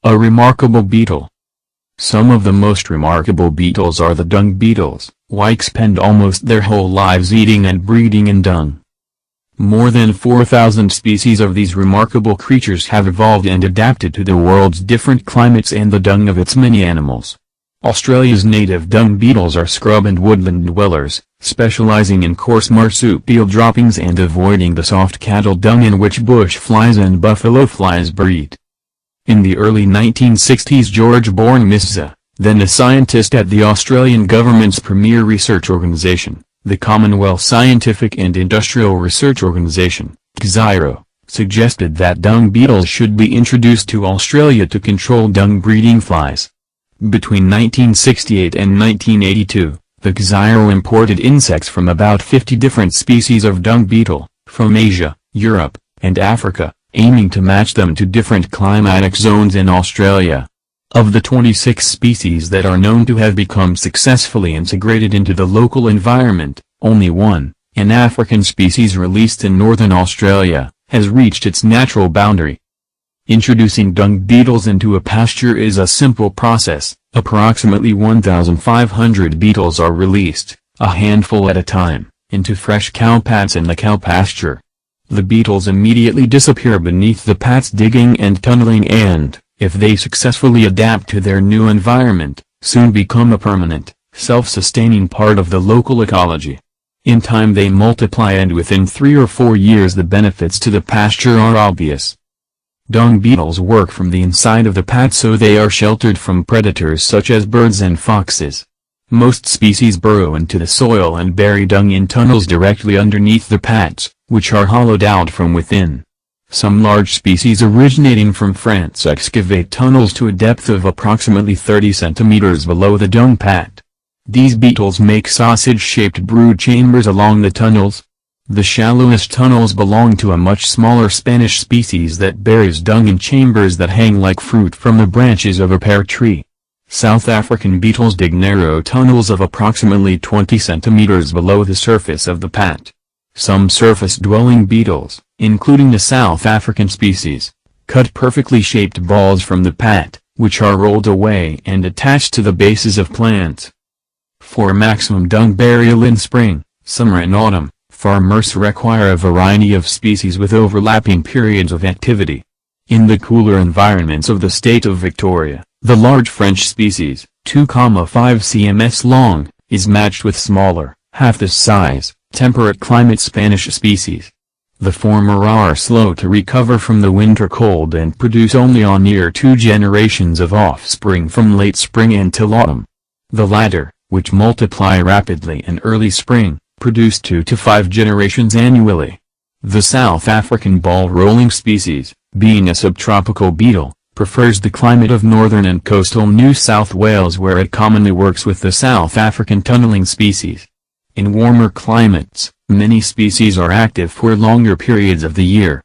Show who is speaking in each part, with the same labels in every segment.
Speaker 1: A remarkable beetle. Some of the most remarkable beetles are the dung beetles, which spend almost their whole lives eating and breeding in dung. More than 4,000 species of these remarkable creatures have evolved and adapted to the world's different climates and the dung of its many animals. Australia's native dung beetles are scrub and woodland dwellers, specializing in coarse marsupial droppings and avoiding the soft cattle dung in which bush flies and buffalo flies breed. In the early 1960s, George-born Missa, then a scientist at the Australian government's premier research organisation, the Commonwealth Scientific and Industrial Research Organisation, CSIRO, suggested that dung beetles should be introduced to Australia to control dung-breeding flies. Between 1968 and 1982, the CSIRO imported insects from about 50 different species of dung beetle, from Asia, Europe, and Africa, aiming to match them to different climatic zones in Australia. Of the 26 species that are known to have become successfully integrated into the local environment, only one, an African species released in northern Australia, has reached its natural boundary. Introducing dung beetles into a pasture is a simple process. Approximately 1,500 beetles are released, a handful at a time, into fresh cow pats in the cow pasture. The beetles immediately disappear beneath the pats, digging and tunneling, and, if they successfully adapt to their new environment, soon become a permanent, self-sustaining part of the local ecology. In time they multiply, and within 3 or 4 years the benefits to the pasture are obvious. Dung beetles work from the inside of the pat, so they are sheltered from predators such as birds and foxes. Most species burrow into the soil and bury dung in tunnels directly underneath the pats, which are hollowed out from within. Some large species originating from France excavate tunnels to a depth of approximately 30 centimeters below the dung pat. These beetles make sausage-shaped brood chambers along the tunnels. The shallowest tunnels belong to a much smaller Spanish species that buries dung in chambers that hang like fruit from the branches of a pear tree. South African beetles dig narrow tunnels of approximately 20 centimeters below the surface of the pat. Some surface-dwelling beetles, including the South African species, cut perfectly shaped balls from the pat, which are rolled away and attached to the bases of plants. For maximum dung burial in spring, summer and autumn, farmers require a variety of species with overlapping periods of activity. In the cooler environments of the state of Victoria, the large French species, 2,5 cms long, is matched with smaller, half this size, temperate climate Spanish species. The former are slow to recover from the winter cold and produce only on near 2 generations of offspring from late spring until autumn. The latter, which multiply rapidly in early spring, produce 2 to 5 generations annually. The South African ball-rolling species, being a subtropical beetle, prefers the climate of northern and coastal New South Wales, where it commonly works with the South African tunneling species. In warmer climates, many species are active for longer periods of the year.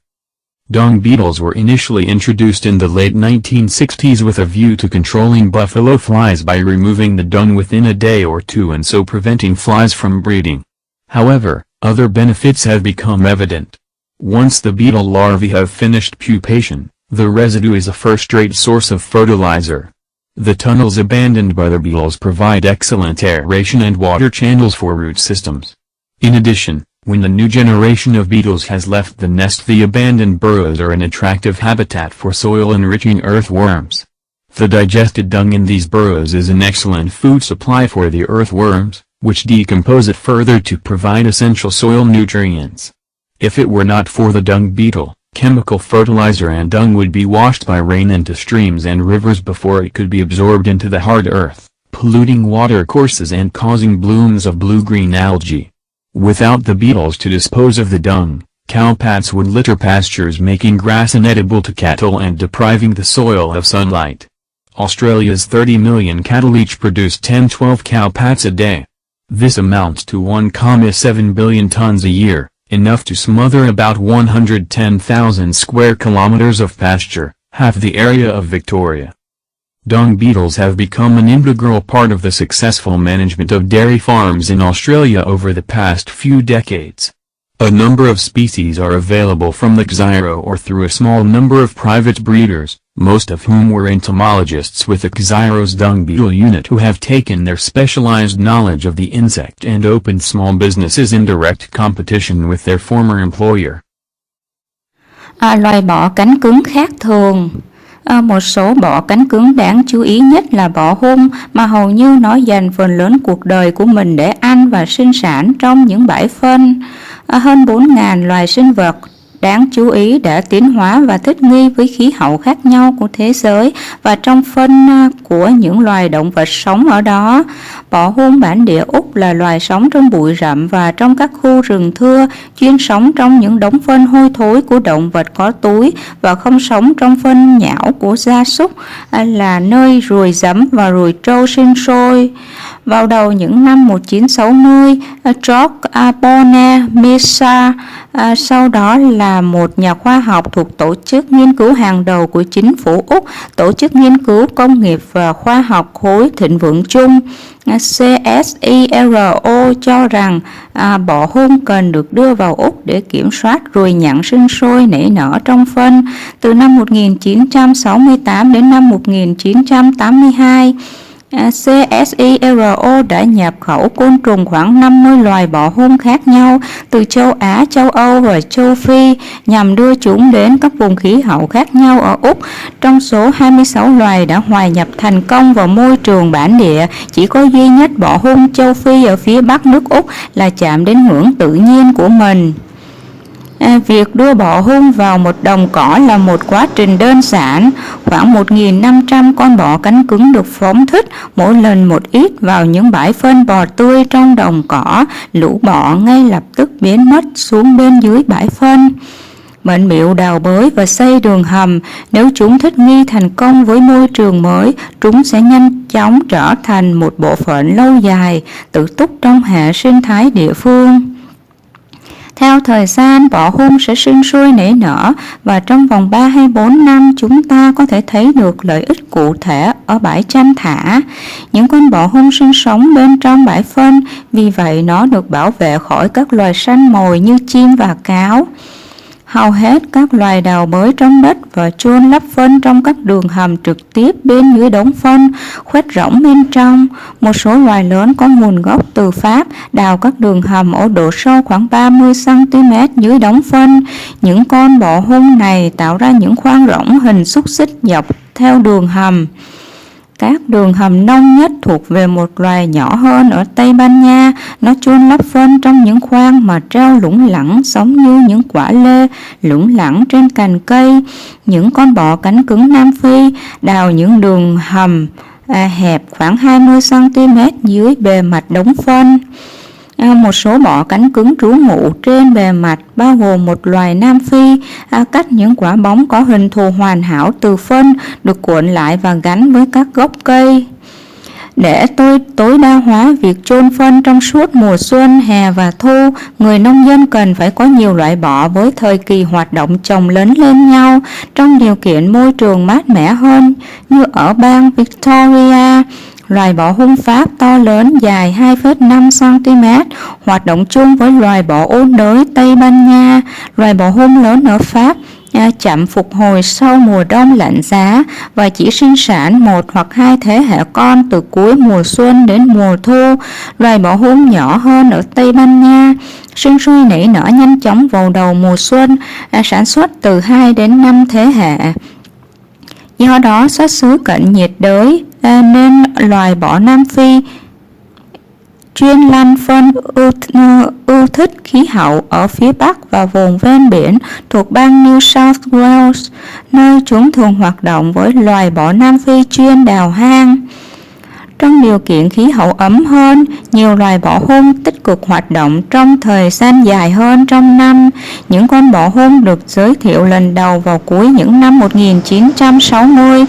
Speaker 1: Dung beetles were initially introduced in the late 1960s with a view to controlling buffalo flies by removing the dung within a day or two and so preventing flies from breeding. However, other benefits have become evident. Once the beetle larvae have finished pupation, the residue is a first-rate source of fertilizer. The tunnels abandoned by the beetles provide excellent aeration and water channels for root systems. In addition, when the new generation of beetles has left the nest, the abandoned burrows are an attractive habitat for soil-enriching earthworms. The digested dung in these burrows is an excellent food supply for the earthworms, which decompose it further to provide essential soil nutrients. If it were not for the dung beetle, chemical fertilizer and dung would be washed by rain into streams and rivers before it could be absorbed into the hard earth, polluting watercourses and causing blooms of blue-green algae. Without the beetles to dispose of the dung, cow pats would litter pastures, making grass inedible to cattle and depriving the soil of sunlight. Australia's 30 million cattle each produce 10-12 cow pats a day. This amounts to 1,7 billion tons a year, enough to smother about 110,000 square kilometers of pasture, half the area of Victoria. Dung beetles have become an integral part of the successful management of dairy farms in Australia over the past few decades. A number of species are available from the Xyro or through a small number of private breeders, most of whom were entomologists with the Xyro's dung beetle unit who have taken their specialized knowledge of the insect and opened small businesses in direct competition with their former employer.
Speaker 2: Loài bọ cánh cứng khác thường. Một số bọ cánh cứng đáng chú ý nhất là bọ hung, mà hầu như nó dành phần lớn cuộc đời của mình để ăn và sinh sản trong những bãi phân. Hơn 4.000 loài sinh vật đáng chú ý đã tiến hóa và thích nghi với khí hậu khác nhau của thế giới và trong phân của những loài động vật sống ở đó. Bọ hung bản địa Úc là loài sống trong bụi rậm và trong các khu rừng thưa, chuyên sống trong những đống phân hôi thối của động vật có túi và không sống trong phân nhão của gia súc, là nơi ruồi giấm và ruồi trâu sinh sôi. Vào đầu những năm 1960, George Bonner Mesa, sau đó là một nhà khoa học thuộc tổ chức nghiên cứu hàng đầu của chính phủ Úc, tổ chức nghiên cứu công nghiệp và khoa học khối thịnh vượng chung, CSIRO, cho rằng bọ hung cần được đưa vào Úc để kiểm soát ruồi nhặng sinh sôi nảy nở trong phân. Từ năm 1968 đến năm 1982, CSIRO đã nhập khẩu côn trùng khoảng 50 loài bọ hung khác nhau từ châu Á, châu Âu và châu Phi nhằm đưa chúng đến các vùng khí hậu khác nhau ở Úc. Trong số 26 loài đã hòa nhập thành công vào môi trường bản địa, chỉ có duy nhất bọ hung châu Phi ở phía bắc nước Úc là chạm đến ngưỡng tự nhiên của mình. Việc đưa bọ hung vào một đồng cỏ là một quá trình đơn giản. Khoảng 1.500 con bọ cánh cứng được phóng thích, mỗi lần một ít vào những bãi phân bò tươi trong đồng cỏ. Lũ bọ ngay lập tức biến mất xuống bên dưới bãi phân. Bận bịu đào bới và xây đường hầm. Nếu chúng thích nghi thành công với môi trường mới, chúng sẽ nhanh chóng trở thành một bộ phận lâu dài, tự túc trong hệ sinh thái địa phương. Theo thời gian, bọ hung sẽ sinh sôi nảy nở và trong vòng 3 hay 4 năm chúng ta có thể thấy được lợi ích cụ thể ở bãi chăn thả. Những con bọ hung sinh sống bên trong bãi phân, vì vậy nó được bảo vệ khỏi các loài săn mồi như chim và cáo. Hầu hết các loài đào bới trong đất và chôn lấp phân trong các đường hầm trực tiếp bên dưới đống phân, khoét rỗng bên trong. Một số loài lớn có nguồn gốc từ Pháp đào các đường hầm ở độ sâu khoảng 30 cm dưới đống phân. Những con bọ hung này tạo ra những khoang rỗng hình xúc xích dọc theo đường hầm. Các đường hầm nông nhất thuộc về một loài nhỏ hơn ở Tây Ban Nha. Nó chôn lấp phân trong những khoang mà treo lủng lẳng giống như những quả lê lủng lẳng trên cành cây. Những con bọ cánh cứng Nam Phi đào những đường hầm hẹp khoảng 20 cm dưới bề mặt đống phân. Một số bọ cánh cứng trú ngụ trên bề mặt, bao gồm một loài Nam Phi, cắt những quả bóng có hình thù hoàn hảo từ phân, được cuộn lại và gắn với các gốc cây. Để tối đa hóa việc chôn phân trong suốt mùa xuân, hè và thu, người nông dân cần phải có nhiều loại bọ với thời kỳ hoạt động chồng lấn lên nhau trong điều kiện môi trường mát mẻ hơn, như ở bang Victoria. Loài bọ hung Pháp to lớn dài 2,5 cm, hoạt động chung với loài bọ ôn đới Tây Ban Nha. Loài bọ hung lớn ở Pháp chậm phục hồi sau mùa đông lạnh giá và chỉ sinh sản 1 hoặc 2 thế hệ con từ cuối mùa xuân đến mùa thu. Loài bọ hung nhỏ hơn ở Tây Ban Nha sinh sôi nảy nở nhanh chóng vào đầu mùa xuân, sản xuất từ 2 đến 5 thế hệ. Do đó, xuất xứ cận nhiệt đới nên loài bọ Nam Phi chuyên lăn phân ưa thích khí hậu ở phía Bắc và vùng ven biển thuộc bang New South Wales, nơi chúng thường hoạt động với loài bọ Nam Phi chuyên đào hang. Trong điều kiện khí hậu ấm hơn, nhiều loài bọ hung tích cực hoạt động trong thời gian dài hơn trong năm. Những con bọ hung được giới thiệu lần đầu vào cuối những năm 1960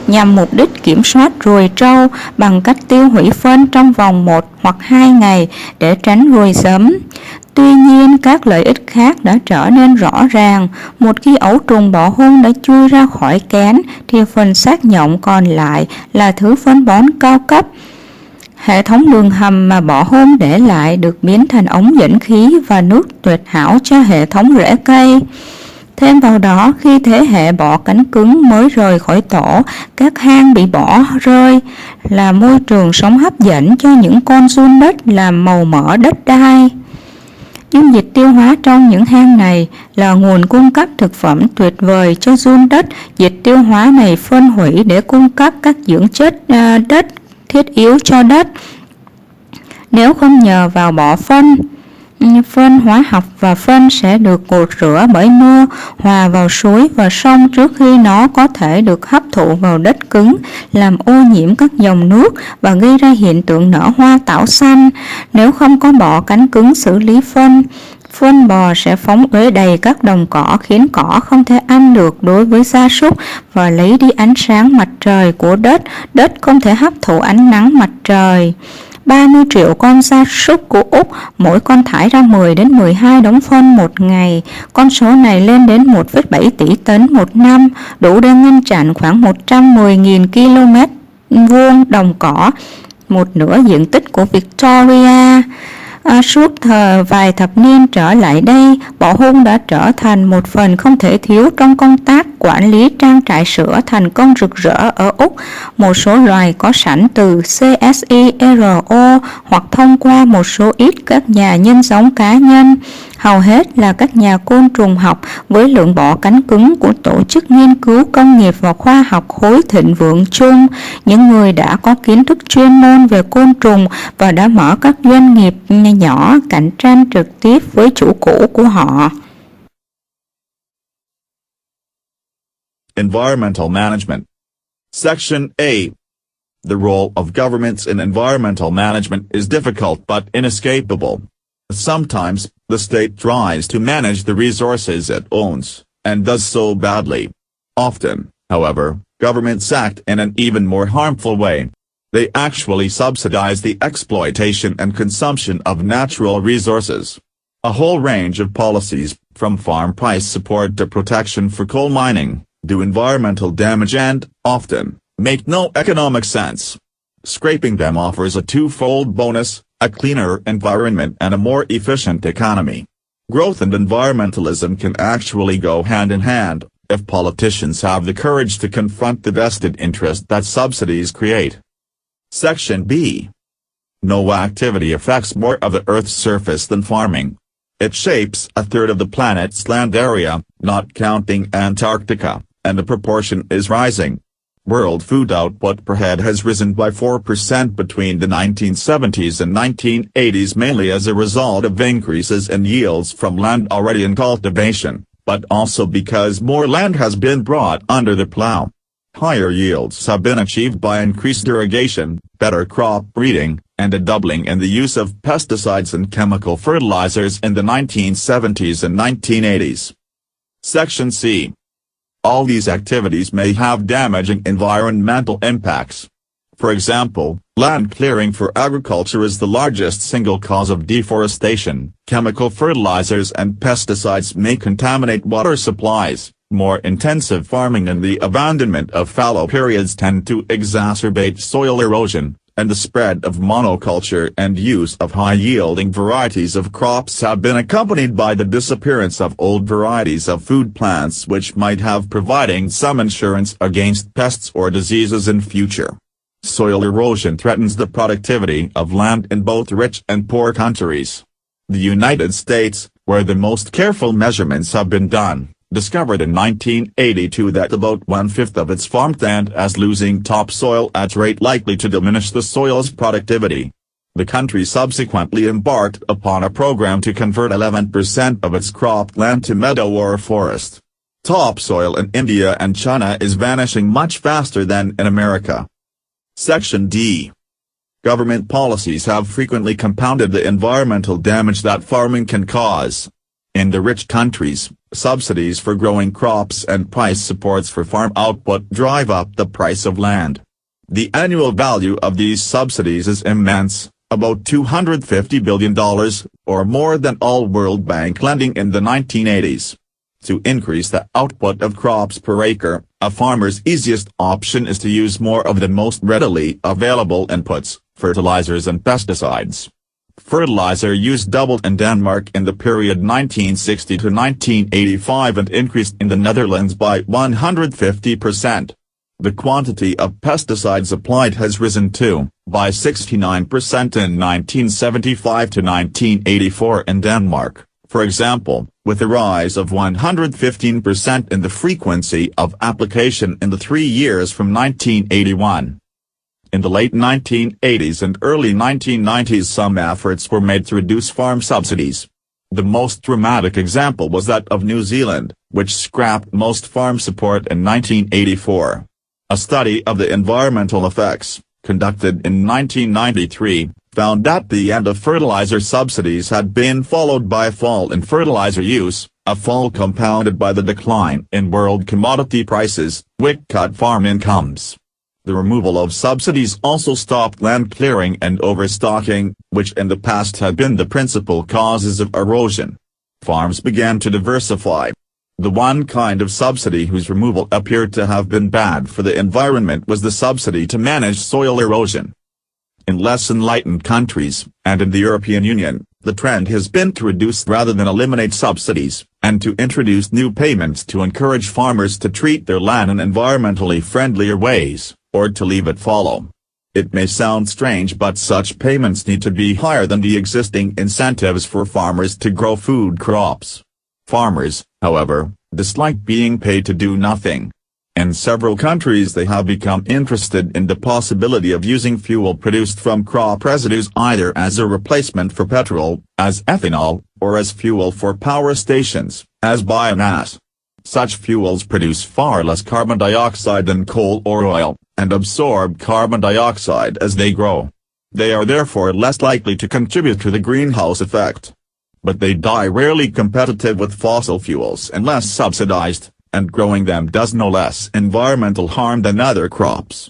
Speaker 2: nhằm mục đích kiểm soát ruồi trâu bằng cách tiêu hủy phân trong vòng 1 hoặc 2 ngày để tránh ruồi giấm. Tuy nhiên, các lợi ích khác đã trở nên rõ ràng. Một khi ấu trùng bọ hung đã chui ra khỏi kén, thì phần xác nhộng còn lại là thứ phân bón cao cấp. Hệ thống đường hầm mà bọ hung để lại được biến thành ống dẫn khí và nước tuyệt hảo cho hệ thống rễ cây. Thêm vào đó, khi thế hệ bọ cánh cứng mới rời khỏi tổ, các hang bị bỏ rơi là môi trường sống hấp dẫn cho những con giun đất làm màu mỡ đất đai. Dung dịch tiêu hóa trong những hang này là nguồn cung cấp thực phẩm tuyệt vời cho giun đất. Dịch tiêu hóa này phân hủy để cung cấp các dưỡng chất đất thiết yếu cho đất. Nếu không nhờ vào bọ phân hóa học và phân sẽ được gột rửa bởi mưa, hòa vào suối và sông trước khi nó có thể được hấp thụ vào đất cứng, làm ô nhiễm các dòng nước và gây ra hiện tượng nở hoa tảo xanh. Nếu không có bọ cánh cứng xử lý phân bò sẽ phóng uế đầy các đồng cỏ, khiến cỏ không thể ăn được đối với gia súc và lấy đi ánh sáng mặt trời của đất. Đất không thể hấp thụ ánh nắng mặt trời. 30 triệu con gia súc của Úc, mỗi con thải ra 10 đến 12 đống phân một ngày. Con số này lên đến 1,7 tỷ tấn một năm, đủ để ngăn chặn khoảng 110.000 km vuông đồng cỏ, một nửa diện tích của Victoria. Suốt vài thập niên trở lại đây, bọ hung đã trở thành một phần không thể thiếu trong công tác quản lý trang trại sữa thành công rực rỡ ở Úc. Một số loài có sẵn từ CSIRO hoặc thông qua một số ít các nhà nhân giống cá nhân. Hầu hết là các nhà côn trùng học với lượng bọ cánh cứng của Tổ chức Nghiên cứu Công nghiệp và Khoa học khối thịnh vượng chung, những người đã có kiến thức chuyên môn về côn trùng và đã mở các doanh nghiệp nhỏ cạnh tranh trực tiếp với chủ cũ của họ.
Speaker 3: Environmental Management. Section A. The role of governments in environmental management is difficult but inescapable. Sometimes, the state tries to manage the resources it owns, and does so badly. Often, however, governments act in an even more harmful way. They actually subsidize the exploitation and consumption of natural resources. A whole range of policies, from farm price support to protection for coal mining, do environmental damage and, often, make no economic sense. Scraping them offers a twofold bonus: a cleaner environment and a more efficient economy. Growth and environmentalism can actually go hand in hand, if politicians have the courage to confront the vested interest that subsidies create. Section B. No activity affects more of the Earth's surface than farming. It shapes a third of the planet's land area, not counting Antarctica, and the proportion is rising. World food output per head has risen by 4% between the 1970s and 1980s, mainly as a result of increases in yields from land already in cultivation, but also because more land has been brought under the plow. Higher yields have been achieved by increased irrigation, better crop breeding, and a doubling in the use of pesticides and chemical fertilizers in the 1970s and 1980s. Section C. All these activities may have damaging environmental impacts. For example, land clearing for agriculture is the largest single cause of deforestation. Chemical fertilizers and pesticides may contaminate water supplies. More intensive farming and the abandonment of fallow periods tend to exacerbate soil erosion, and the spread of monoculture and use of high-yielding varieties of crops have been accompanied by the disappearance of old varieties of food plants which might have providing some insurance against pests or diseases in future. Soil erosion threatens the productivity of land in both rich and poor countries. The United States, where the most careful measurements have been done, discovered in 1982 that about 1/5 of its farmland is losing topsoil at a rate likely to diminish the soil's productivity. The country subsequently embarked upon a program to convert 11% of its cropland to meadow or forest. Topsoil in India and China is vanishing much faster than in America. Section D. Government policies have frequently compounded the environmental damage that farming can cause. In the rich countries, subsidies for growing crops and price supports for farm output drive up the price of land. The annual value of these subsidies is immense, about $250 billion, or more than all World Bank lending in the 1980s. To increase the output of crops per acre, a farmer's easiest option is to use more of the most readily available inputs, Fertilizers and pesticides. Fertilizer use doubled in Denmark in the period 1960 to 1985 and increased in the Netherlands by 150%. The quantity of pesticides applied has risen too, by 69% in 1975 to 1984 in Denmark, for example, with a rise of 115% in the frequency of application in the 3 years from 1981. In the late 1980s and early 1990s some efforts were made to reduce farm subsidies. The most dramatic example was that of New Zealand, which scrapped most farm support in 1984. A study of the environmental effects, conducted in 1993, found that the end of fertilizer subsidies had been followed by a fall in fertilizer use, a fall compounded by the decline in world commodity prices, which cut farm incomes. The removal of subsidies also stopped land clearing and overstocking, which in the past had been the principal causes of erosion. Farms began to diversify. The one kind of subsidy whose removal appeared to have been bad for the environment was the subsidy to manage soil erosion. In less enlightened countries, and in the European Union, the trend has been to reduce rather than eliminate subsidies, and to introduce new payments to encourage farmers to treat their land in environmentally friendlier ways, or to leave it fallow. It may sound strange but such payments need to be higher than the existing incentives for farmers to grow food crops. Farmers, however, dislike being paid to do nothing. In several countries they have become interested in the possibility of using fuel produced from crop residues either as a replacement for petrol, as ethanol, or as fuel for power stations, as biomass. Such fuels produce far less carbon dioxide than coal or oil, and absorb carbon dioxide as they grow. They are therefore less likely to contribute to the greenhouse effect. But they die rarely competitive with fossil fuels and less subsidized, and growing them does no less environmental harm than other crops.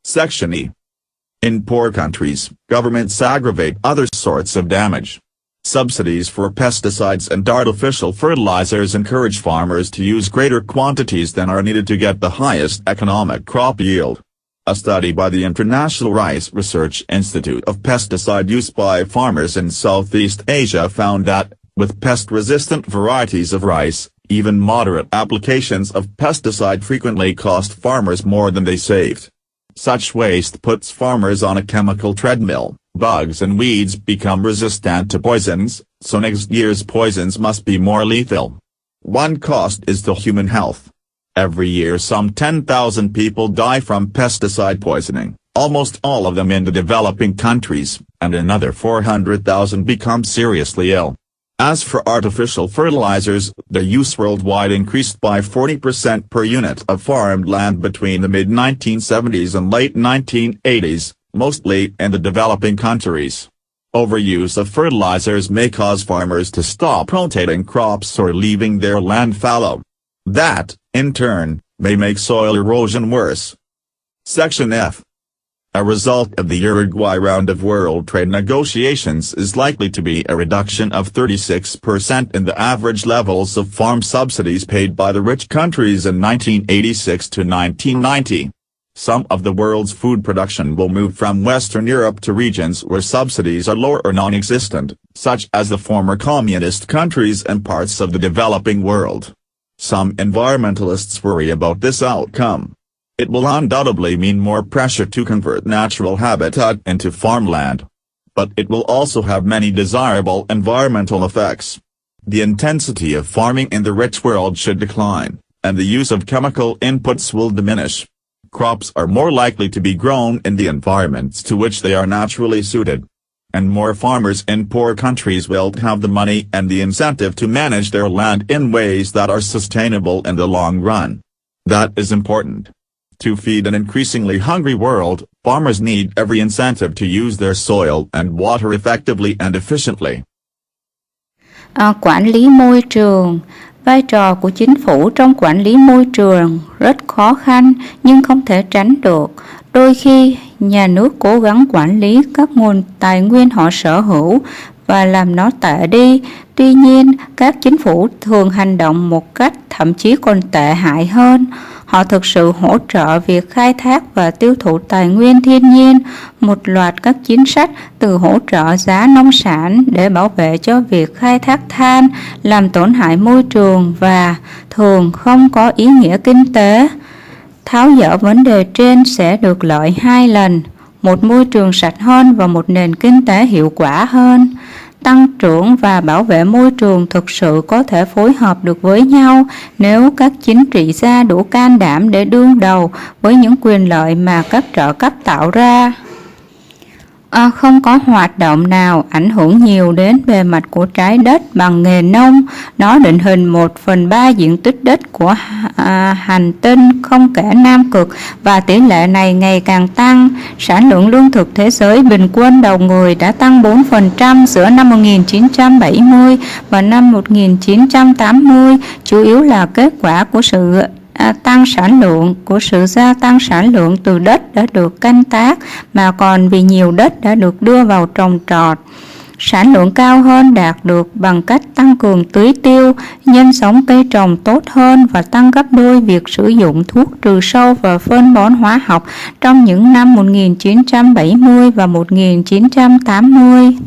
Speaker 3: Section E. In poor countries, governments aggravate other sorts of damage. Subsidies for pesticides and artificial fertilizers encourage farmers to use greater quantities than are needed to get the highest economic crop yield. A study by the International Rice Research Institute of pesticide use by farmers in Southeast Asia found that, with pest-resistant varieties of rice, even moderate applications of pesticide frequently cost farmers more than they saved. Such waste puts farmers on a chemical treadmill. Bugs and weeds become resistant to poisons, so next year's poisons must be more lethal. One cost is to human health. Every year some 10,000 people die from pesticide poisoning, almost all of them in the developing countries, and another 400,000 become seriously ill. As for artificial fertilizers, their use worldwide increased by 40% per unit of farmed land between the mid-1970s and late 1980s. Mostly in the developing countries. Overuse of fertilizers may cause farmers to stop rotating crops or leaving their land fallow. That, in turn, may make soil erosion worse. Section F. A result of the Uruguay round of world trade negotiations is likely to be a reduction of 36% in the average levels of farm subsidies paid by the rich countries in 1986 to 1990. Some of the world's food production will move from Western Europe to regions where subsidies are low or non-existent, such as the former communist countries and parts of the developing world. Some environmentalists worry about this outcome. It will undoubtedly mean more pressure to convert natural habitat into farmland. But it will also have many desirable environmental effects. The intensity of farming in the rich world should decline, and the use of chemical inputs will diminish. Crops are more likely to be grown in the environments to which they are naturally suited. And more farmers in poor countries will have the money and the incentive to manage their land in ways that are sustainable in the long run. That is important. To feed an increasingly hungry world, farmers need every incentive to use their soil and water effectively and efficiently.
Speaker 2: Quản lý môi trường. Vai trò của chính phủ trong quản lý môi trường rất khó khăn nhưng không thể tránh được. Đôi khi, nhà nước cố gắng quản lý các nguồn tài nguyên họ sở hữu và làm nó tệ đi. Tuy nhiên, các chính phủ thường hành động một cách thậm chí còn tệ hại hơn. Họ thực sự hỗ trợ việc khai thác và tiêu thụ tài nguyên thiên nhiên. Một loạt các chính sách từ hỗ trợ giá nông sản để bảo vệ cho việc khai thác than làm tổn hại môi trường và thường không có ý nghĩa kinh tế. Tháo dỡ vấn đề trên sẽ được lợi hai lần: một môi trường sạch hơn và một nền kinh tế hiệu quả hơn. Tăng trưởng và bảo vệ môi trường thực sự có thể phối hợp được với nhau nếu các chính trị gia đủ can đảm để đương đầu với những quyền lợi mà các trợ cấp tạo ra. Không có hoạt động nào ảnh hưởng nhiều đến bề mặt của trái đất bằng nghề nông. Nó định hình 1/3 diện tích đất của hành tinh không kể Nam Cực, và tỷ lệ này ngày càng tăng. Sản lượng lương thực thế giới bình quân đầu người đã tăng 4% giữa năm 1970 và năm 1980, chủ yếu là kết quả của sự gia tăng sản lượng từ đất đã được canh tác, mà còn vì nhiều đất đã được đưa vào trồng trọt. Sản lượng cao hơn đạt được bằng cách tăng cường tưới tiêu, nhân giống cây trồng tốt hơn và tăng gấp đôi việc sử dụng thuốc trừ sâu và phân bón hóa học trong những năm 1970 và 1980.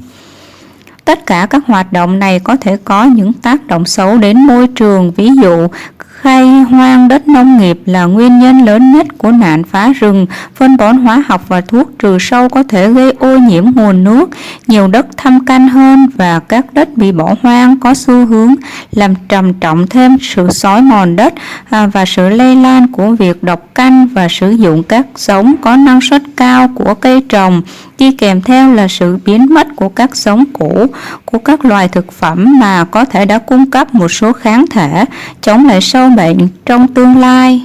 Speaker 2: Tất cả các hoạt động này có thể có những tác động xấu đến môi trường. Ví dụ, khai hoang đất nông nghiệp là nguyên nhân lớn nhất của nạn phá rừng. Phân bón hóa học và thuốc trừ sâu có thể gây ô nhiễm nguồn nước. Nhiều đất thâm canh hơn và các đất bị bỏ hoang có xu hướng làm trầm trọng thêm sự xói mòn đất và sự lây lan của việc độc canh và sử dụng các giống có năng suất cao của cây trồng, đi kèm theo là sự biến mất của các giống cũ của các loài thực phẩm mà có thể đã cung cấp một số kháng thể chống lại sâu bệnh trong tương lai.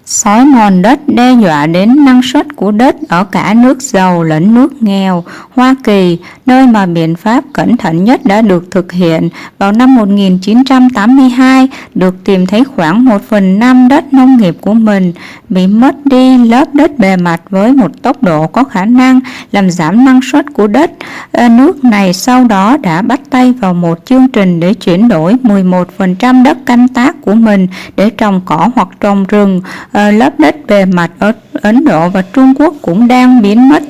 Speaker 2: Xói mòn đất đe dọa đến năng suất của đất ở cả nước giàu lẫn nước nghèo. Hoa Kỳ, nơi mà biện pháp cẩn thận nhất đã được thực hiện, vào năm 1982 được tìm thấy khoảng 1/5 đất nông nghiệp của mình bị mất đi lớp đất bề mặt với một tốc độ có khả năng làm giảm năng suất của đất. Nước này sau đó đã bắt tay vào một chương trình để chuyển đổi 11% đất canh tác của mình để trồng cỏ hoặc trồng rừng. Lớp đất bề mặt ở Ấn Độ và Trung Quốc cũng đang biến mất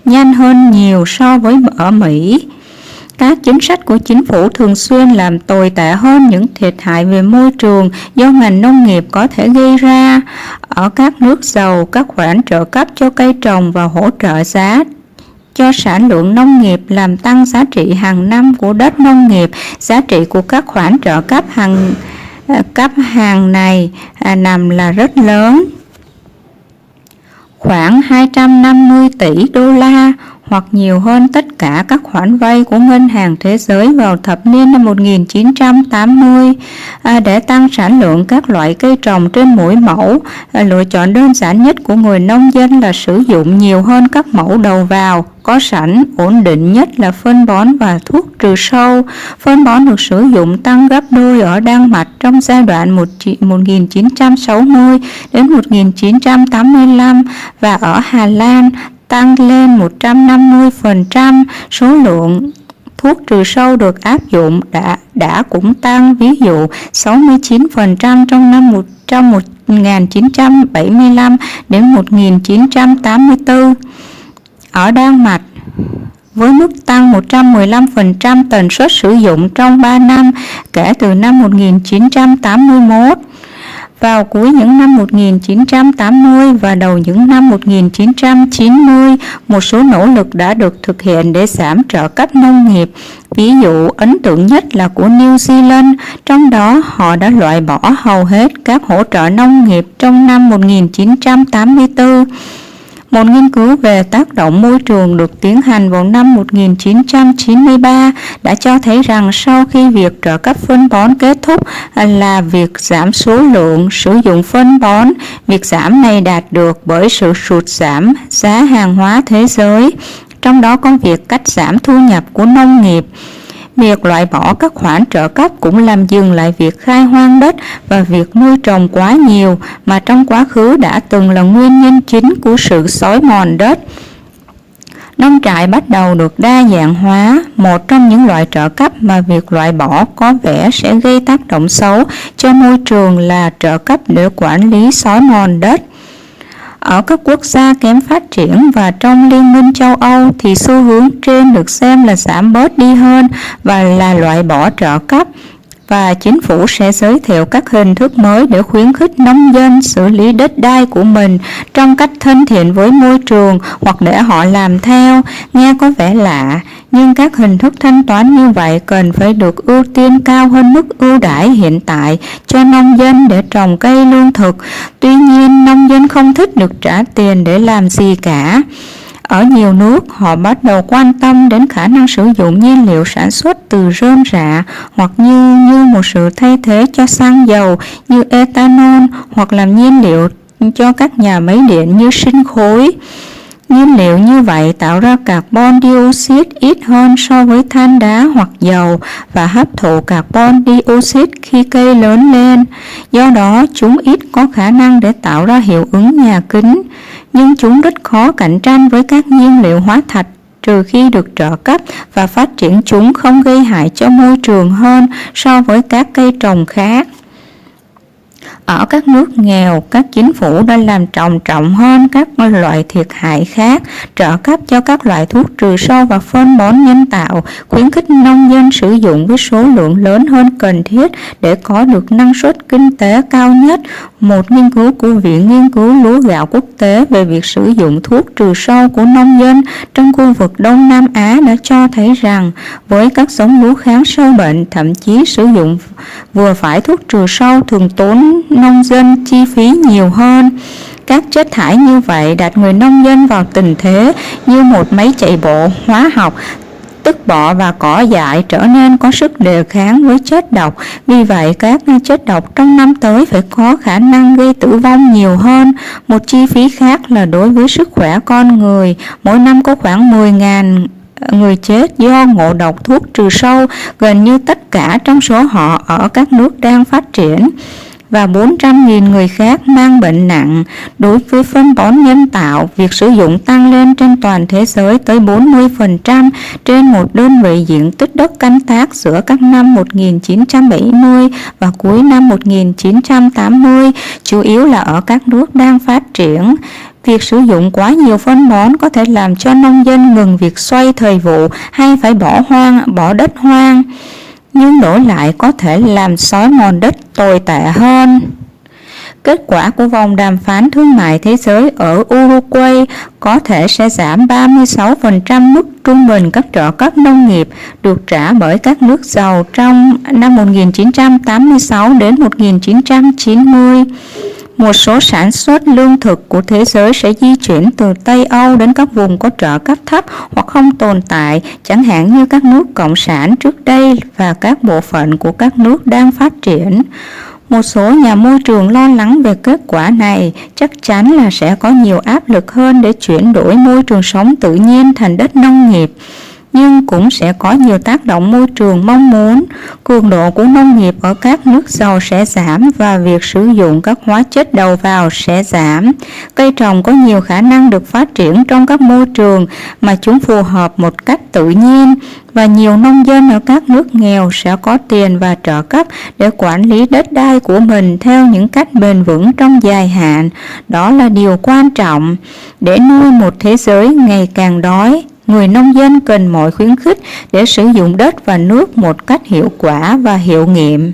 Speaker 2: nhanh hơn nhiều so với ở Mỹ. Các chính sách của chính phủ thường xuyên làm tồi tệ hơn những thiệt hại về môi trường do ngành nông nghiệp có thể gây ra. Ở các nước giàu, các khoản trợ cấp cho cây trồng và hỗ trợ giá cho sản lượng nông nghiệp làm tăng giá trị hàng năm của đất nông nghiệp. Giá trị của các khoản trợ cấp hàng này nằm là rất lớn, khoảng 250 tỷ đô la hoặc nhiều hơn tất cả các khoản vay của Ngân hàng Thế giới vào thập niên năm 1980. Để tăng sản lượng các loại cây trồng trên mỗi mẫu, lựa chọn đơn giản nhất của người nông dân là sử dụng nhiều hơn các mẫu đầu vào có sẵn. Ổn định nhất là phân bón và thuốc trừ sâu. Phân bón được sử dụng tăng gấp đôi ở Đan Mạch trong giai đoạn 1960 đến 1985 và ở Hà Lan tăng lên 150%. Số lượng thuốc trừ sâu được áp dụng đã cũng tăng, ví dụ 69% trong 1975 đến 1984. Ở Đan Mạch, với mức tăng 115% tần suất sử dụng trong 3 năm kể từ năm 1981. Vào cuối những năm 1980 và đầu những năm 1990, một số nỗ lực đã được thực hiện để giảm trợ cấp nông nghiệp. Ví dụ ấn tượng nhất là của New Zealand, trong đó họ đã loại bỏ hầu hết các hỗ trợ nông nghiệp trong năm 1984. Một nghiên cứu về tác động môi trường được tiến hành vào năm 1993 đã cho thấy rằng sau khi việc trợ cấp phân bón kết thúc là việc giảm số lượng sử dụng phân bón. Việc giảm này đạt được bởi sự sụt giảm giá hàng hóa thế giới, trong đó có việc cắt giảm thu nhập của nông nghiệp. Việc loại bỏ các khoản trợ cấp cũng làm dừng lại việc khai hoang đất và việc nuôi trồng quá nhiều mà trong quá khứ đã từng là nguyên nhân chính của sự xói mòn đất. Nông trại bắt đầu được đa dạng hóa, một trong những loại trợ cấp mà việc loại bỏ có vẻ sẽ gây tác động xấu cho môi trường là trợ cấp để quản lý xói mòn đất. Ở các quốc gia kém phát triển và trong Liên minh châu Âu thì xu hướng trên được xem là giảm bớt đi hơn và là loại bỏ trợ cấp, và chính phủ sẽ giới thiệu các hình thức mới để khuyến khích nông dân xử lý đất đai của mình trong cách thân thiện với môi trường hoặc để họ làm theo. Nghe có vẻ lạ, nhưng các hình thức thanh toán như vậy cần phải được ưu tiên cao hơn mức ưu đãi hiện tại cho nông dân để trồng cây lương thực. Tuy nhiên, nông dân không thích được trả tiền để làm gì cả. Ở nhiều nước, họ bắt đầu quan tâm đến khả năng sử dụng nhiên liệu sản xuất từ rơm rạ hoặc như một sự thay thế cho xăng dầu như ethanol, hoặc làm nhiên liệu cho các nhà máy điện như sinh khối. Nhiên liệu như vậy tạo ra carbon dioxide ít hơn so với than đá hoặc dầu và hấp thụ carbon dioxide khi cây lớn lên. Do đó, chúng ít có khả năng để tạo ra hiệu ứng nhà kính, nhưng chúng rất khó cạnh tranh với các nhiên liệu hóa thạch trừ khi được trợ cấp, và phát triển chúng không gây hại cho môi trường hơn so với các cây trồng khác. Ở các nước nghèo, các chính phủ đã làm trầm trọng hơn các loại thiệt hại khác, trợ cấp cho các loại thuốc trừ sâu và phân bón nhân tạo, khuyến khích nông dân sử dụng với số lượng lớn hơn cần thiết để có được năng suất kinh tế cao nhất. Một nghiên cứu của Viện Nghiên cứu Lúa gạo quốc tế về việc sử dụng thuốc trừ sâu của nông dân trong khu vực Đông Nam Á đã cho thấy rằng với các giống lúa kháng sâu bệnh, thậm chí sử dụng vừa phải thuốc trừ sâu thường tốn nông dân chi phí nhiều hơn. Các chất thải như vậy đặt người nông dân vào tình thế như một máy chạy bộ hóa học, tức bọ và cỏ dại trở nên có sức đề kháng với chất độc. Vì vậy, các chất độc trong năm tới phải có khả năng gây tử vong nhiều hơn. Một chi phí khác là đối với sức khỏe con người. Mỗi năm có khoảng 10.000 người chết do ngộ độc thuốc trừ sâu, gần như tất cả trong số họ ở các nước đang phát triển, và 400.000 người khác mang bệnh nặng. Đối với phân bón nhân tạo, việc sử dụng tăng lên trên toàn thế giới tới 40% trên một đơn vị diện tích đất canh tác giữa các năm 1970 và cuối năm 1980, chủ yếu là ở các nước đang phát triển. Việc sử dụng quá nhiều phân bón có thể làm cho nông dân ngừng việc xoay thời vụ hay phải bỏ đất hoang, nhưng đổi lại có thể làm xói mòn đất tồi tệ hơn. Kết quả của vòng đàm phán thương mại thế giới ở Uruguay có thể sẽ giảm 36% mức trung bình các trợ cấp nông nghiệp được trả bởi các nước giàu trong năm 1986 đến 1990. Một số sản xuất lương thực của thế giới sẽ di chuyển từ Tây Âu đến các vùng có trợ cấp thấp hoặc không tồn tại, chẳng hạn như các nước cộng sản trước đây và các bộ phận của các nước đang phát triển. Một số nhà môi trường lo lắng về kết quả này, chắc chắn là sẽ có nhiều áp lực hơn để chuyển đổi môi trường sống tự nhiên thành đất nông nghiệp, nhưng cũng sẽ có nhiều tác động môi trường mong muốn. Cường độ của nông nghiệp ở các nước giàu sẽ giảm và việc sử dụng các hóa chất đầu vào sẽ giảm. Cây trồng có nhiều khả năng được phát triển trong các môi trường mà chúng phù hợp một cách tự nhiên, và nhiều nông dân ở các nước nghèo sẽ có tiền và trợ cấp để quản lý đất đai của mình theo những cách bền vững trong dài hạn. Đó là điều quan trọng. Để nuôi một thế giới ngày càng đói, người nông dân cần mọi khuyến khích để sử dụng đất và nước một cách hiệu quả và hiệu nghiệm.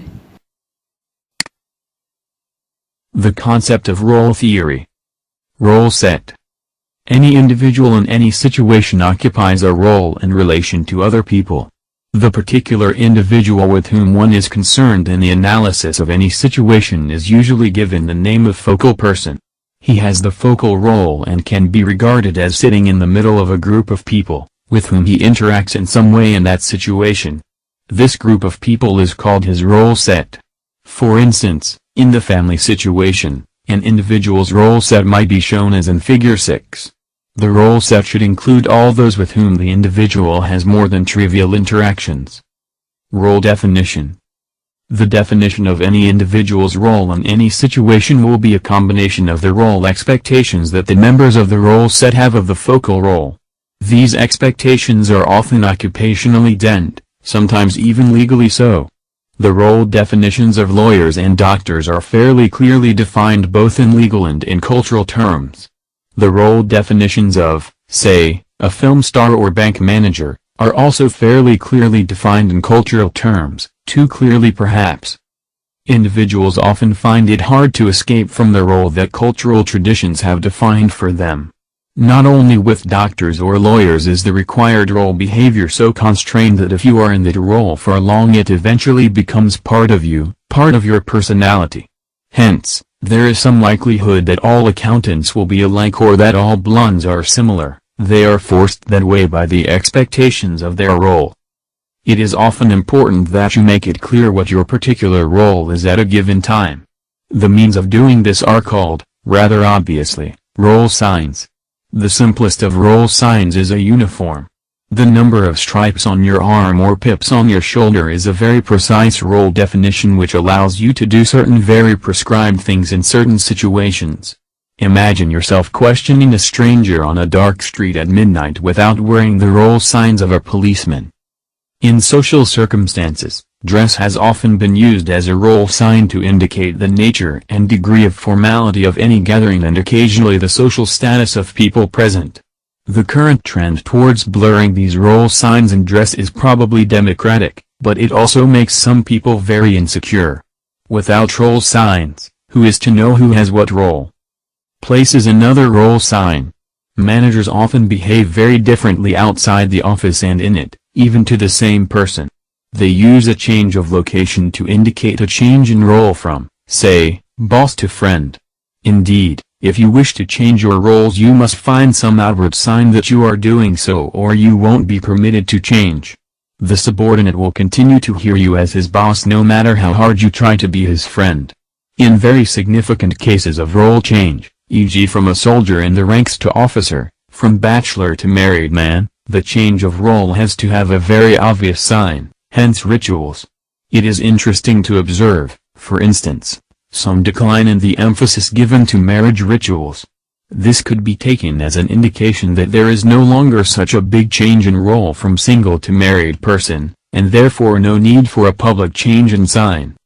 Speaker 1: The concept of role theory. Role set. Any individual in any situation occupies a role in relation to other people. The particular individual with whom one is concerned in the analysis of any situation is usually given the name of focal person. He has the focal role and can be regarded as sitting in the middle of a group of people, with whom he interacts in some way in that situation. This group of people is called his role set. For instance, in the family situation, an individual's role set might be shown as in Figure 6. The role set should include all those with whom the individual has more than trivial interactions. Role definition. The definition of any individual's role in any situation will be a combination of the role expectations that the members of the role set have of the focal role. These expectations are often occupationally dense, sometimes even legally so. The role definitions of lawyers and doctors are fairly clearly defined both in legal and in cultural terms. The role definitions of, say, a film star or bank manager, are also fairly clearly defined in cultural terms, too clearly perhaps. Individuals often find it hard to escape from the role that cultural traditions have defined for them. Not only with doctors or lawyers is the required role behavior so constrained that if you are in that role for long it eventually becomes part of you, part of your personality. Hence, there is some likelihood that all accountants will be alike or that all blondes are similar. They are forced that way by the expectations of their role. It is often important that you make it clear what your particular role is at a given time. The means of doing this are called, rather obviously, role signs. The simplest of role signs is a uniform. The number of stripes on your arm or pips on your shoulder is a very precise role definition which allows you to do certain very prescribed things in certain situations. Imagine yourself questioning a stranger on a dark street at midnight without wearing the role signs of a policeman. In social circumstances, dress has often been used as a role sign to indicate the nature and degree of formality of any gathering and occasionally the social status of people present. The current trend towards blurring these role signs in dress is probably democratic, but it also makes some people very insecure. Without role signs, who is to know who has what role? Place is another role sign. Managers often behave very differently outside the office and in it, even to the same person. They use a change of location to indicate a change in role from, say, boss to friend. Indeed, if you wish to change your roles you must find some outward sign that you are doing so or you won't be permitted to change. The subordinate will continue to hear you as his boss no matter how hard you try to be his friend. In very significant cases of role change, e.g. from a soldier in the ranks to officer, from bachelor to married man, the change of role has to have a very obvious sign, hence rituals. It is interesting to observe, for instance, some decline in the emphasis given to marriage rituals. This could be taken as an indication that there is no longer such a big change in role from single to married person, and therefore no need for a public change in sign.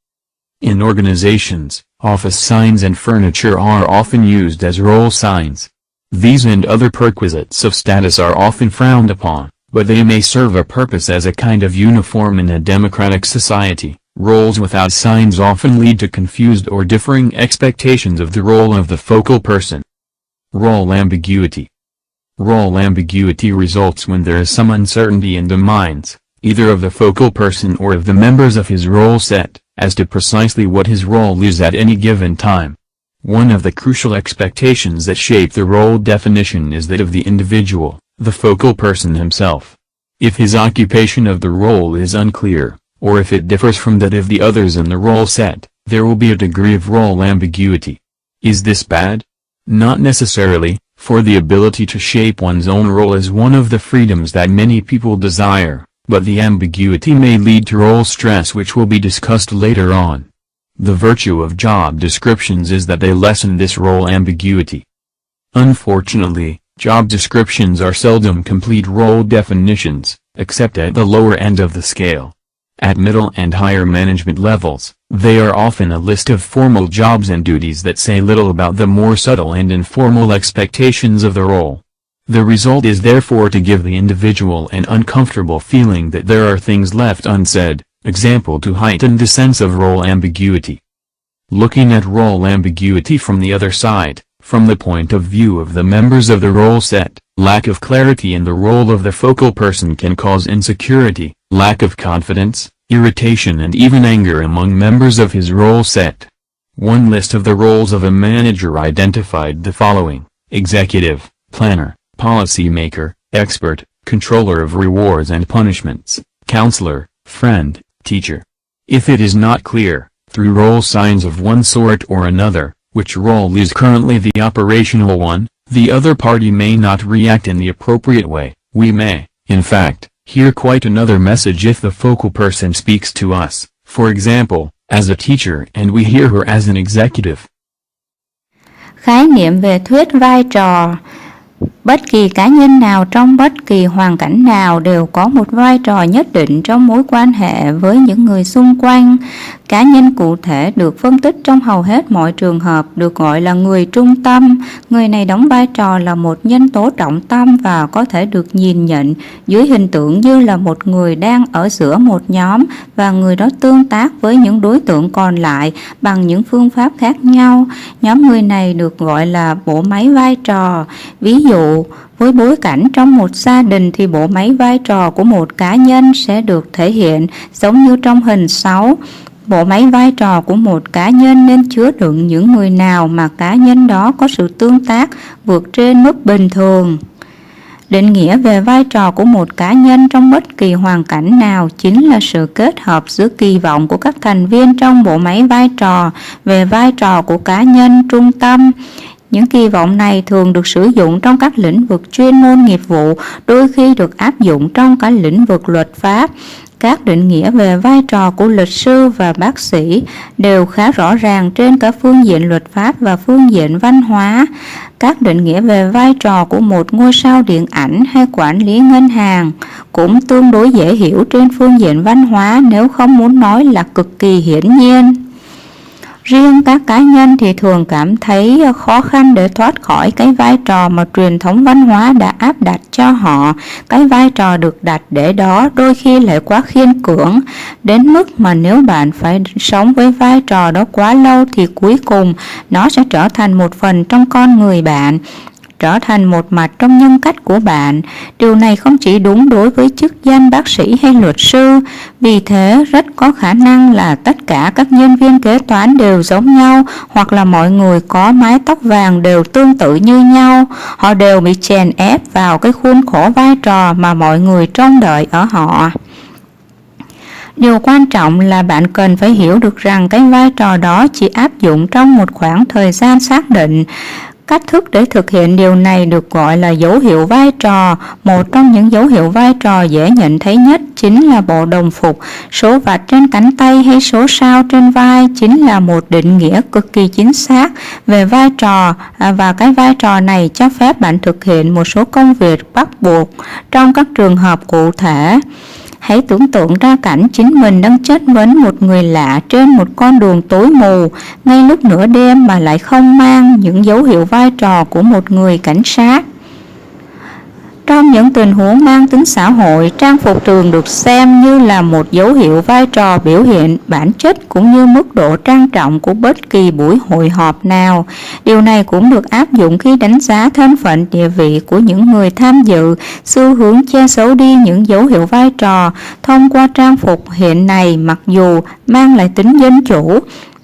Speaker 1: In organizations, office signs and furniture are often used as role signs. These and other perquisites of status are often frowned upon, but they may serve a purpose as a kind of uniform in a democratic society. Roles without signs often lead to confused or differing expectations of the role of the focal person. Role ambiguity. Role ambiguity results when there is some uncertainty in the minds, either of the focal person or of the members of his role set, as to precisely what his role is at any given time. One of the crucial expectations that shape the role definition is that of the individual, the focal person himself. If his occupation of the role is unclear, or if it differs from that of the others in the role set, there will be a degree of role ambiguity. Is this bad? Not necessarily, for the ability to shape one's own role is one of the freedoms that many people desire, but the ambiguity may lead to role stress which will be discussed later on. The virtue of job descriptions is that they lessen this role ambiguity. Unfortunately, job descriptions are seldom complete role definitions, except at the lower end of the scale. At middle and higher management levels, they are often a list of formal jobs and duties that say little about the more subtle and informal expectations of the role. The result is therefore to give the individual an uncomfortable feeling that there are things left unsaid, example to heighten the sense of role ambiguity. Looking at role ambiguity from the other side, from the point of view of the members of the role set, lack of clarity in the role of the focal person can cause insecurity, lack of confidence, irritation and even anger among members of his role set. One list of the roles of a manager identified the following: executive, planner, policymaker, expert, controller of rewards and punishments, counselor, friend, teacher. If it is not clear, through role signs of one sort or another, which role is currently the operational one, the other party may not react in the appropriate way. We may, in fact, hear quite another message if the focal person speaks to us, for example, as a teacher and we hear her as an executive.
Speaker 2: Khái niệm về thuyết vai trò. Bất kỳ cá nhân nào trong bất kỳ hoàn cảnh nào đều có một vai trò nhất định trong mối quan hệ với những người xung quanh. Cá nhân cụ thể được phân tích trong hầu hết mọi trường hợp được gọi là người trung tâm. Người này đóng vai trò là một nhân tố trọng tâm và có thể được nhìn nhận dưới hình tượng như là một người đang ở giữa một nhóm và người đó tương tác với những đối tượng còn lại bằng những phương pháp khác nhau. Nhóm người này được gọi là bộ máy vai trò. Ví dụ, với bối cảnh trong một gia đình thì bộ máy vai trò của một cá nhân sẽ được thể hiện giống như trong hình 6. Bộ máy vai trò của một cá nhân nên chứa đựng những người nào mà cá nhân đó có sự tương tác vượt trên mức bình thường. Định nghĩa về vai trò của một cá nhân trong bất kỳ hoàn cảnh nào chính là sự kết hợp giữa kỳ vọng của các thành viên trong bộ máy vai trò về vai trò của cá nhân trung tâm. Những kỳ vọng này thường được sử dụng trong các lĩnh vực chuyên môn nghiệp vụ, đôi khi được áp dụng trong cả lĩnh vực luật pháp. Các định nghĩa về vai trò của luật sư và bác sĩ đều khá rõ ràng trên cả phương diện luật pháp và phương diện văn hóa. Các định nghĩa về vai trò của một ngôi sao điện ảnh hay quản lý ngân hàng cũng tương đối dễ hiểu trên phương diện văn hóa, nếu không muốn nói là cực kỳ hiển nhiên. Riêng các cá nhân thì thường cảm thấy khó khăn để thoát khỏi cái vai trò mà truyền thống văn hóa đã áp đặt cho họ. Cái vai trò được đặt để đó đôi khi lại quá khiên cưỡng, đến mức mà nếu bạn phải sống với vai trò đó quá lâu thì cuối cùng nó sẽ trở thành một phần trong con người bạn, trở thành một mặt trong nhân cách của bạn. Điều này không chỉ đúng đối với chức danh bác sĩ hay luật sư, vì thế rất có khả năng là tất cả các nhân viên kế toán đều giống nhau, hoặc là mọi người có mái tóc vàng đều tương tự như nhau. Họ đều bị chèn ép vào cái khuôn khổ vai trò mà mọi người trông đợi ở họ. Điều quan trọng là bạn cần phải hiểu được rằng cái vai trò đó chỉ áp dụng trong một khoảng thời gian xác định. Cách thức để thực hiện điều này được gọi là dấu hiệu vai trò. Một trong những dấu hiệu vai trò dễ nhận thấy nhất chính là bộ đồng phục, số vạch trên cánh tay hay số sao trên vai chính là một định nghĩa cực kỳ chính xác về vai trò, và cái vai trò này cho phép bạn thực hiện một số công việc bắt buộc trong các trường hợp cụ thể. Hãy tưởng tượng ra cảnh chính mình đang chất vấn một người lạ trên một con đường tối mù ngay lúc nửa đêm mà lại không mang những dấu hiệu vai trò của một người cảnh sát. Trong những tình huống mang tính xã hội, trang phục thường được xem như là một dấu hiệu vai trò biểu hiện bản chất cũng như mức độ trang trọng của bất kỳ buổi hội họp nào. Điều này cũng được áp dụng khi đánh giá thân phận địa vị của những người tham dự. Xu hướng che giấu đi những dấu hiệu vai trò thông qua trang phục hiện nay mặc dù mang lại tính dân chủ,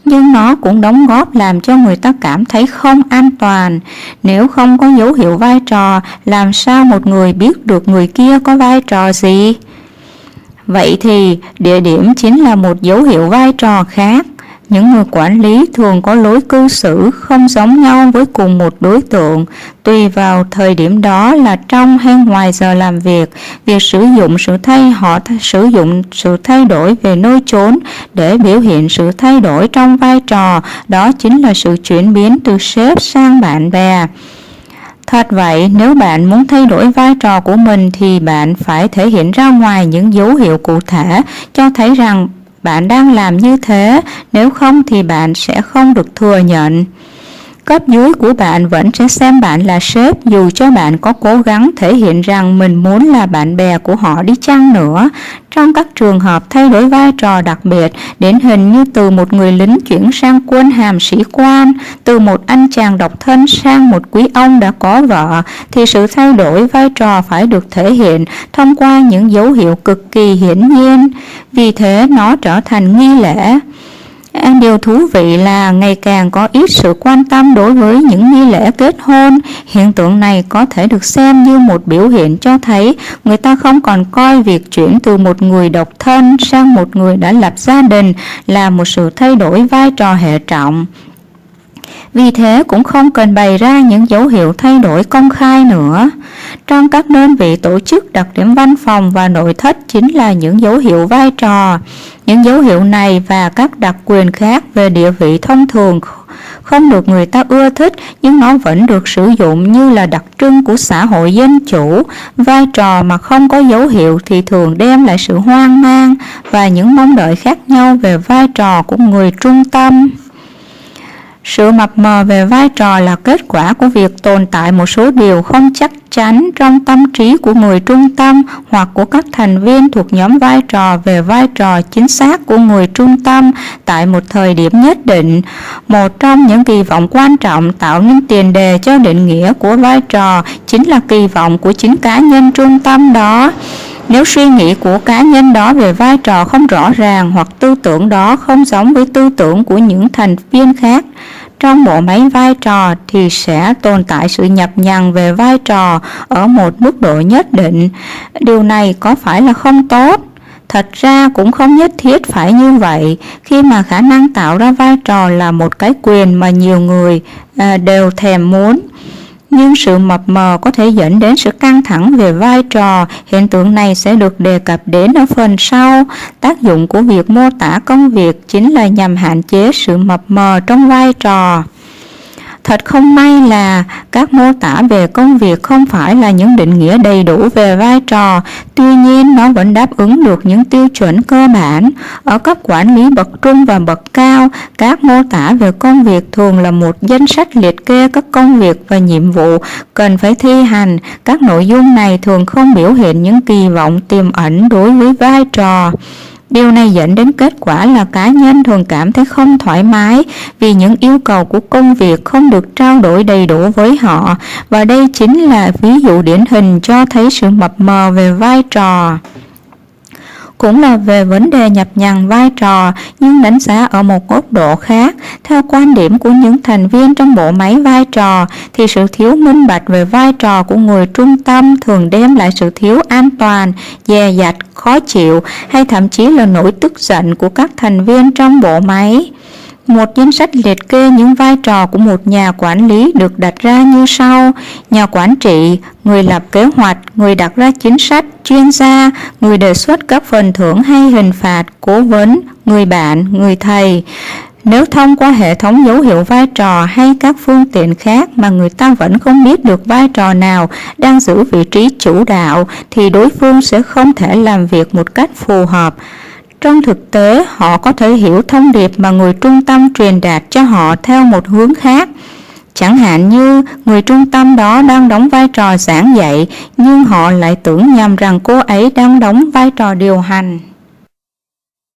Speaker 2: nhưng nó cũng đóng góp làm cho người ta cảm thấy không an toàn. Nếu không có dấu hiệu vai trò, làm sao một người biết được người kia có vai trò gì? Vậy thì địa điểm chính là một dấu hiệu vai trò khác. Những người quản lý thường có lối cư xử không giống nhau với cùng một đối tượng, tùy vào thời điểm đó là trong hay ngoài giờ làm việc. Việc sử dụng sự thay đổi về nơi chốn để biểu hiện sự thay đổi trong vai trò, đó chính là sự chuyển biến từ sếp sang bạn bè. Thật vậy, nếu bạn muốn thay đổi vai trò của mình thì bạn phải thể hiện ra ngoài những dấu hiệu cụ thể cho thấy rằng bạn đang làm như thế, nếu không thì bạn sẽ không được thừa nhận. Cấp dưới của bạn vẫn sẽ xem bạn là sếp dù cho bạn có cố gắng thể hiện rằng mình muốn là bạn bè của họ đi chăng nữa. Trong các trường hợp thay đổi vai trò đặc biệt, điển hình như từ một người lính chuyển sang quân hàm sĩ quan, từ một anh chàng độc thân sang một quý ông đã có vợ, thì sự thay đổi vai trò phải được thể hiện thông qua những dấu hiệu cực kỳ hiển nhiên. Vì thế nó trở thành nghi lễ. Điều thú vị là ngày càng có ít sự quan tâm đối với những nghi lễ kết hôn. Hiện tượng này có thể được xem như một biểu hiện cho thấy người ta không còn coi việc chuyển từ một người độc thân sang một người đã lập gia đình là một sự thay đổi vai trò hệ trọng. Vì thế cũng không cần bày ra những dấu hiệu thay đổi công khai nữa. Trong các đơn vị tổ chức, đặc điểm văn phòng và nội thất chính là những dấu hiệu vai trò. Những dấu hiệu này và các đặc quyền khác về địa vị thông thường không được người ta ưa thích, nhưng nó vẫn được sử dụng như là đặc trưng của xã hội dân chủ. Vai trò mà không có dấu hiệu thì thường đem lại sự hoang mang và những mong đợi khác nhau về vai trò của người trung tâm. Sự mập mờ về vai trò là kết quả của việc tồn tại một số điều không chắc chắn trong tâm trí của người trung tâm hoặc của các thành viên thuộc nhóm vai trò về vai trò chính xác của người trung tâm tại một thời điểm nhất định. Một trong những kỳ vọng quan trọng tạo nên tiền đề cho định nghĩa của vai trò chính là kỳ vọng của chính cá nhân trung tâm đó. Nếu suy nghĩ của cá nhân đó về vai trò không rõ ràng hoặc tư tưởng đó không giống với tư tưởng của những thành viên khác trong bộ máy vai trò thì sẽ tồn tại sự nhập nhằng về vai trò ở một mức độ nhất định. Điều này có phải là không tốt? Thật ra cũng không nhất thiết phải như vậy, khi mà khả năng tạo ra vai trò là một cái quyền mà nhiều người đều thèm muốn. Nhưng sự mập mờ có thể dẫn đến sự căng thẳng về vai trò. Hiện tượng này sẽ được đề cập đến ở phần sau. Tác dụng của việc mô tả công việc chính là nhằm hạn chế sự mập mờ trong vai trò. Thật không may là các mô tả về công việc không phải là những định nghĩa đầy đủ về vai trò, tuy nhiên nó vẫn đáp ứng được những tiêu chuẩn cơ bản. Ở cấp quản lý bậc trung và bậc cao, các mô tả về công việc thường là một danh sách liệt kê các công việc và nhiệm vụ cần phải thi hành. Các nội dung này thường không biểu hiện những kỳ vọng tiềm ẩn đối với vai trò. Điều này dẫn đến kết quả là cá nhân thường cảm thấy không thoải mái vì những yêu cầu của công việc không được trao đổi đầy đủ với họ, và đây chính là ví dụ điển hình cho thấy sự mập mờ về vai trò. Cũng là về vấn đề nhập nhằng vai trò, nhưng đánh giá ở một góc độ khác. Theo quan điểm của những thành viên trong bộ máy vai trò, thì sự thiếu minh bạch về vai trò của người trung tâm thường đem lại sự thiếu an toàn, dè dặt, khó chịu hay thậm chí là nỗi tức giận của các thành viên trong bộ máy. Một danh sách liệt kê những vai trò của một nhà quản lý được đặt ra như sau: nhà quản trị, người lập kế hoạch, người đặt ra chính sách, chuyên gia, người đề xuất các phần thưởng hay hình phạt, cố vấn, người bạn, người thầy. Nếu thông qua hệ thống dấu hiệu vai trò hay các phương tiện khác mà người ta vẫn không biết được vai trò nào đang giữ vị trí chủ đạo, thì đối phương sẽ không thể làm việc một cách phù hợp. Trong thực tế, họ có thể hiểu thông điệp mà người trung tâm truyền đạt cho họ theo một hướng khác. Chẳng hạn như người trung tâm đó đang đóng vai trò giảng dạy, nhưng họ lại tưởng nhầm rằng cô ấy đang đóng vai trò điều hành.